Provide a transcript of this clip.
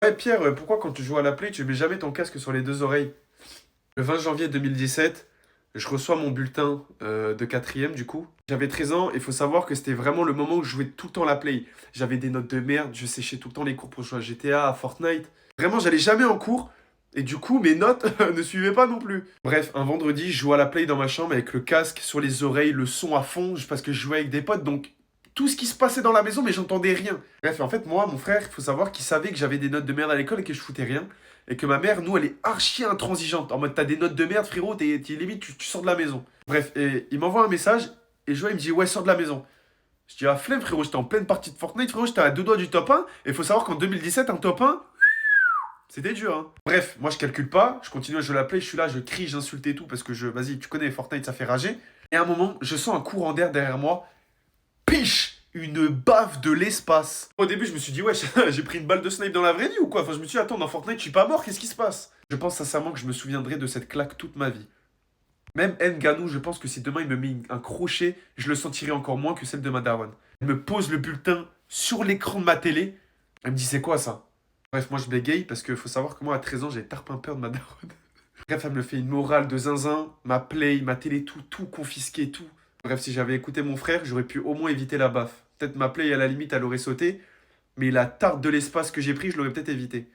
Ouais, Pierre, pourquoi quand tu joues à la Play, tu mets jamais ton casque sur les deux oreilles? Le 20 janvier 2017, je reçois mon bulletin de quatrième du coup. J'avais 13 ans et il faut savoir que c'était vraiment le moment où je jouais tout le temps à la Play. J'avais des notes de merde, je séchais tout le temps les cours pour jouer à GTA, à Fortnite. Vraiment, j'allais jamais en cours et du coup, mes notes ne suivaient pas non plus. Bref, un vendredi, je joue à la Play dans ma chambre avec le casque sur les oreilles, le son à fond, parce que je jouais avec des potes, donc tout ce qui se passait dans la maison, mais j'entendais rien. Bref, en fait, moi, mon frère, il faut savoir qu'il savait que j'avais des notes de merde à l'école et que je foutais rien. Et que ma mère, nous, elle est archi intransigeante. En mode, t'as des notes de merde, frérot, limite, tu sors de la maison. Bref, et il m'envoie un message, et je vois, il me dit, ouais, sors de la maison. Je dis, ah, flemme, frérot, j'étais en pleine partie de Fortnite, frérot, j'étais à deux doigts du top 1. Et il faut savoir qu'en 2017, un top 1, c'était dur, hein. Bref, moi, je calcule pas, je continue à jouer à la play, je suis là, je crie, j'insulte et tout, parce que vas-y, tu connais, Fortnite, ça fait rager. Et à un moment, je sens un courant d'air derrière moi, piche! Une baffe de l'espace. Au début, je me suis dit, ouais, j'ai pris une balle de snipe dans la vraie vie ou quoi? Enfin, je me suis dit, attends, dans Fortnite, je suis pas mort, qu'est-ce qui se passe? Je pense sincèrement que je me souviendrai de cette claque toute ma vie. Même Nganou, je pense que si demain il me met un crochet, je le sentirai encore moins que celle de ma daronne. Elle me pose le bulletin sur l'écran de ma télé. Elle me dit, c'est quoi ça? Bref, moi je bégaye parce qu'il faut savoir que moi à 13 ans, j'ai tarpin peur de ma daronne. Bref, elle me fait une morale de zinzin, ma play, ma télé, tout confisqué, tout. Bref, si j'avais écouté mon frère, j'aurais pu au moins éviter la baffe. Peut-être ma play, à la limite, elle aurait sauté, mais la tarte de l'espace que j'ai pris, je l'aurais peut-être évité.